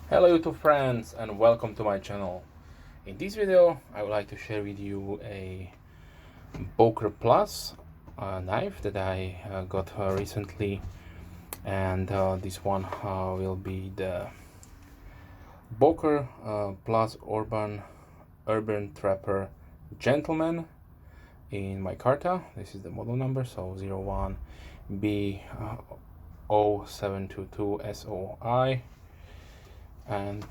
Hello YouTube friends and welcome to my channel. In this video I would like to share with you a Böker Plus knife that I got recently, and this one will be the Böker Plus Urban Trapper Gentleman in Micarta. This is the model number, so 01B0722SOI, and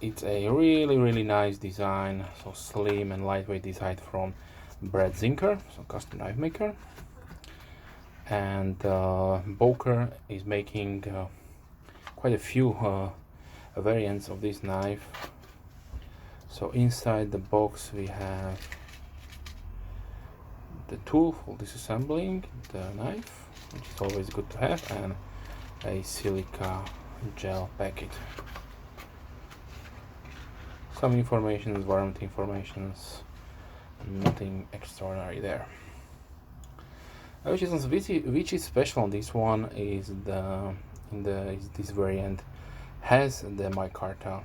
it's a really nice design, so slim and lightweight design from Brad Zinker, so custom knife maker. And Böker is making quite a few variants of this knife. So inside the box we have the tool for disassembling the knife, which is always good to have, and a silica gel packet. Some information, warranty informations, nothing extraordinary there. Which is special on this one is this variant has the Micarta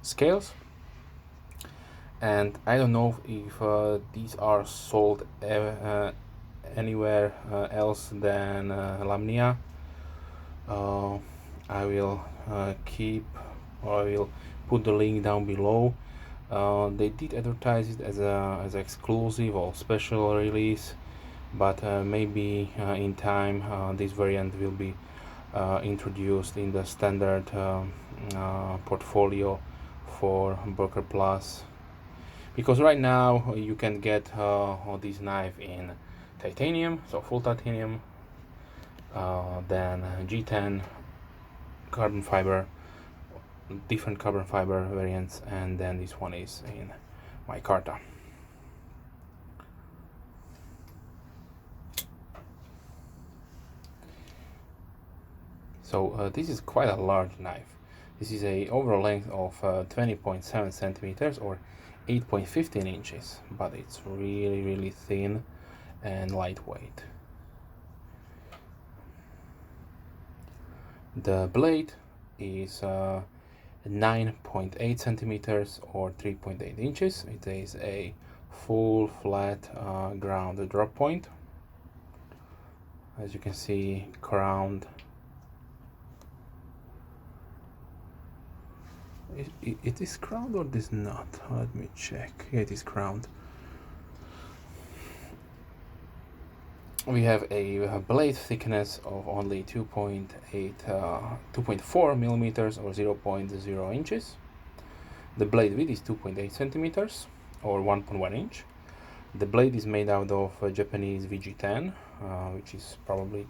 scales, and I don't know if these are sold anywhere else than Lamnia. I will put the link down below. They did advertise it as an exclusive or special release, but maybe in time this variant will be introduced in the standard portfolio for Böker Plus, because right now you can get this knife in titanium, so full titanium, then G10 carbon fiber, different carbon fiber variants, and then this one is in Micarta. So this is quite a large knife. This is a overall length of 20.7 centimeters or 8.15 inches, but it's really thin and lightweight. The blade is 9.8 centimeters or 3.8 inches. It is a full flat ground drop point. As you can see, crowned. It is crowned or it is not? Let me check. Yeah, it is crowned. We have a blade thickness of only 2.4 millimeters or 0.0 inches. The blade width is 2.8 centimeters or 1.1 inch. The blade is made out of Japanese VG10, which is probably,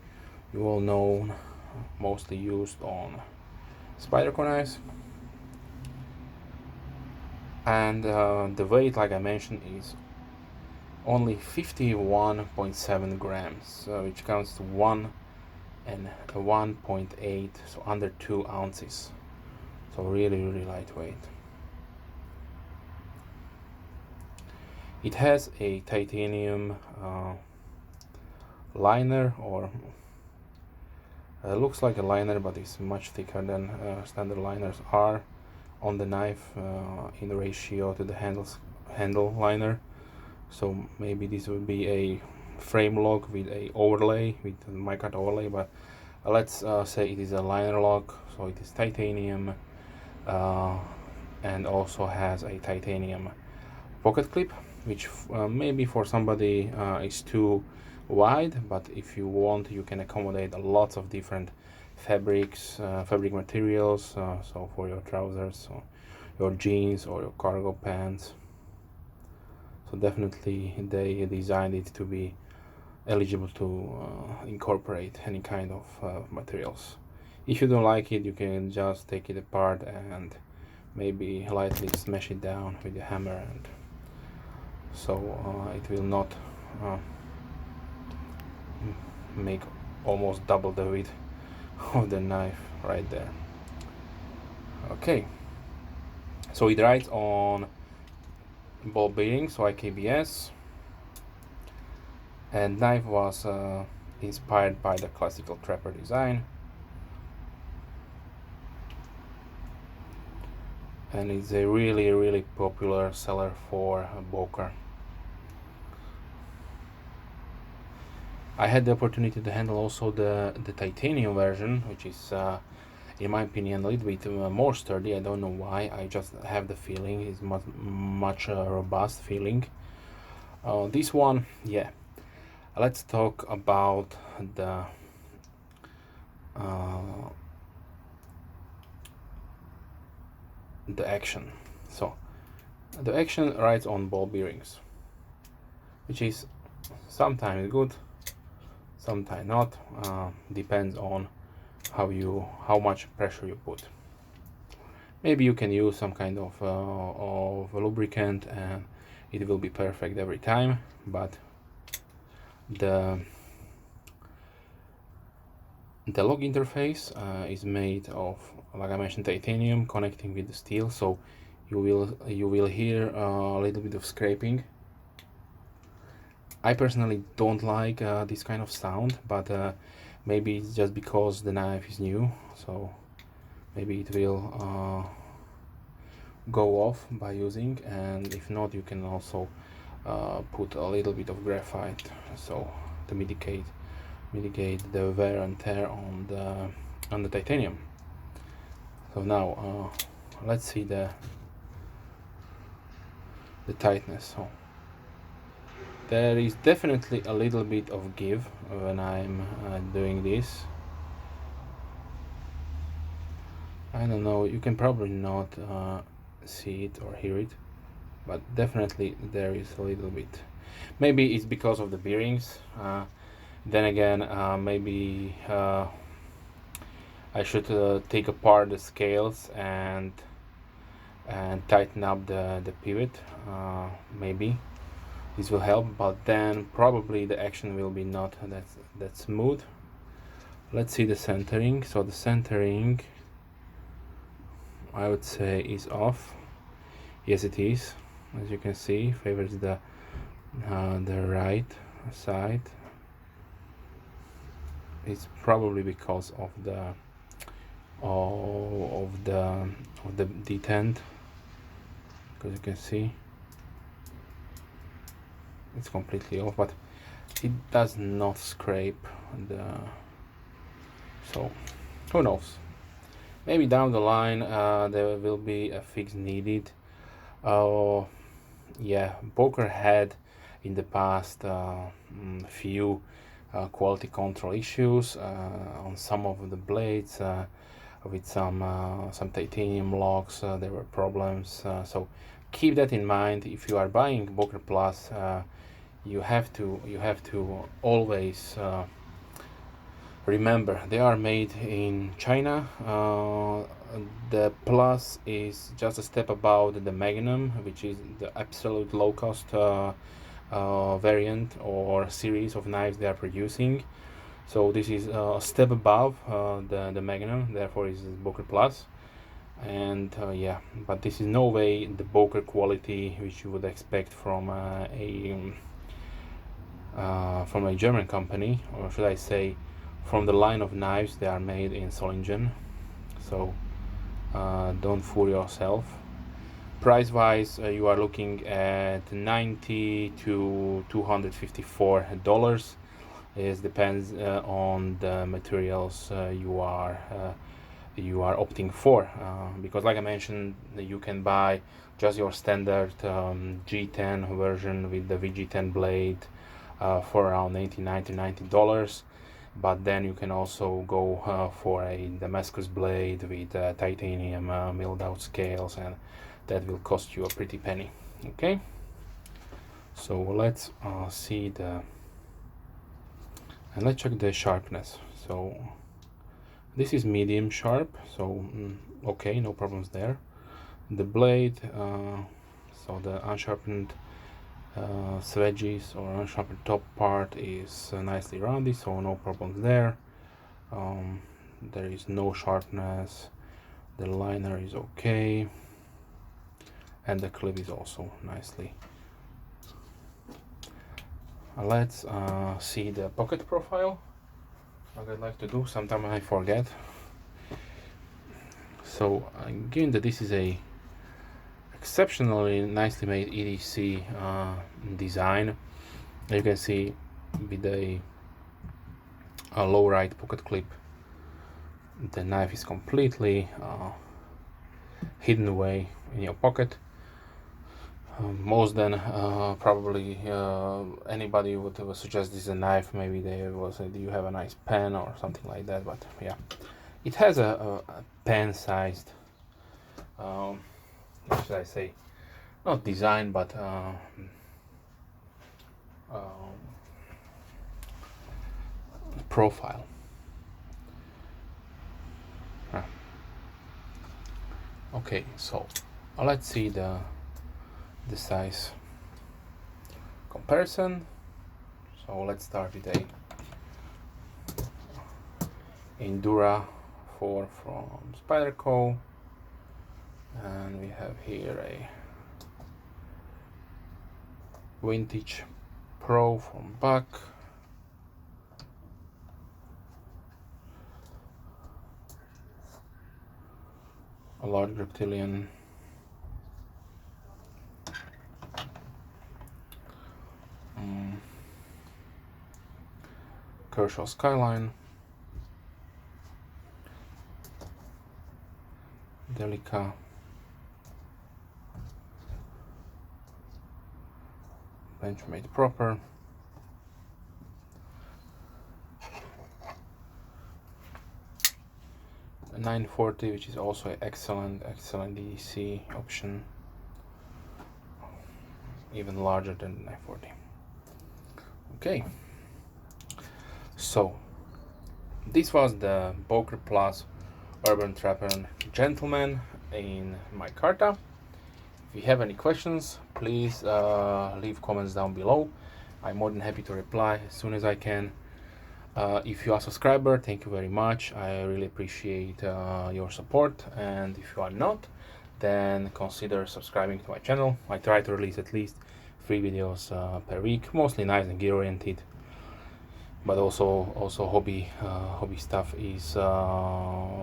you all know, mostly used on Spyderco knives. And the weight, like I mentioned, is only 51.7 grams, which counts to 1.8, so under 2 ounces. So really lightweight. It has a titanium liner, or looks like a liner, but it's much thicker than standard liners are on the knife in ratio to the handle liner. So maybe this will be a frame lock with a overlay, with a Micarta overlay, but let's say it is a liner lock, so it is titanium, and also has a titanium pocket clip, which maybe for somebody is too wide, but if you want, you can accommodate lots of different fabrics, fabric materials, so for your trousers, or your jeans, or your cargo pants. So definitely they designed it to be eligible to incorporate any kind of materials. If you don't like it, you can just take it apart and maybe lightly smash it down with a hammer, and so it will not make almost double the width of the knife right there. Okay, so it rides on ball bearings, so IKBS, and knife was inspired by the classical trapper design. and it's a really popular seller for Böker. I had the opportunity to handle also the titanium version, which is in my opinion a little bit more sturdy. I don't know why, I just have the feeling it's much robust feeling. This one, yeah, let's talk about the action. So the action rides on ball bearings, which is sometimes good, sometimes not. Depends on how much pressure you put. Maybe you can use some kind of lubricant and it will be perfect every time, but the log interface is made of, like I mentioned, titanium connecting with the steel, so you will hear a little bit of scraping. I personally don't like this kind of sound, but maybe it's just because the knife is new, so maybe it will go off by using, and if not, you can also put a little bit of graphite, so to mitigate the wear and tear on the titanium. So now let's see the tightness. So there is definitely a little bit of give when I'm doing this. I don't know, you can probably not see it or hear it, but definitely there is a little bit. Maybe it's because of the bearings. Then again, maybe I should take apart the scales and tighten up the pivot. Maybe this will help, but then probably the action will be not that smooth. Let's see the centering. So the centering, I would say, is off. Yes, it is. As you can see, favors the right side. It's probably because of the detent, because you can see it's completely off, but it does not scrape so who knows, maybe down the line there will be a fix needed. Yeah, Böker had in the past few quality control issues on some of the blades with some titanium locks. There were problems, so keep that in mind. If you are buying Böker Plus, you have to always remember they are made in China. The Plus is just a step above the Magnum, which is the absolute low cost variant or series of knives they are producing. So this is a step above the Magnum, therefore is Böker Plus. And yeah, but this is no way the Böker quality which you would expect from a German company, or should I say from the line of knives they are made in Solingen. So don't fool yourself. Price wise, you are looking at $90 to $254. It depends on the materials you are opting for, because like I mentioned, you can buy just your standard G10 version with the VG10 blade for around $89 to $90, but then you can also go for a Damascus blade with titanium milled out scales, and that will cost you a pretty penny. Okay, so let's see and let's check the sharpness. So this is medium sharp, so okay, no problems there. The blade, so the unsharpened wedges or unsharpened top part is nicely rounded, so no problems there. There is no sharpness. The liner is okay, and the clip is also nicely. Let's see the pocket profile. What I'd like to do, sometimes I forget. So given that this is a exceptionally nicely made EDC design. You can see with a low right pocket clip, the knife is completely hidden away in your pocket. Most then probably anybody would suggest this is a knife. Maybe they will say, do you have a nice pen or something like that? But yeah, it has a pen-sized, what should I say, not design, but profile. Okay, so let's see the size comparison. So let's start with a Endura 4 from Spyderco, and we have here a Vintage Pro from Böker, a large reptilian, Kershaw Skyline, Delica, Benchmade Proper, a 940, which is also an excellent EDC option, even larger than the 940. Okay, so this was the Böker Plus Urban Trapper Gentleman in Micarta. If you have any questions, please leave comments down below. I'm more than happy to reply as soon as I can. If you are a subscriber, thank you very much. I really appreciate your support, and if you are not, then consider subscribing to my channel. I try to release at least 3 videos per week, mostly knives and gear oriented, but also hobby stuff is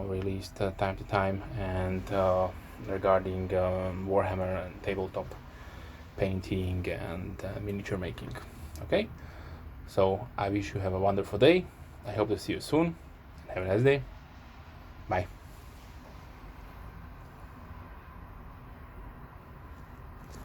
released time to time, and regarding Warhammer and tabletop painting and miniature making. Okay, so I wish you have a wonderful day. I hope to see you soon. Have a nice day. Bye.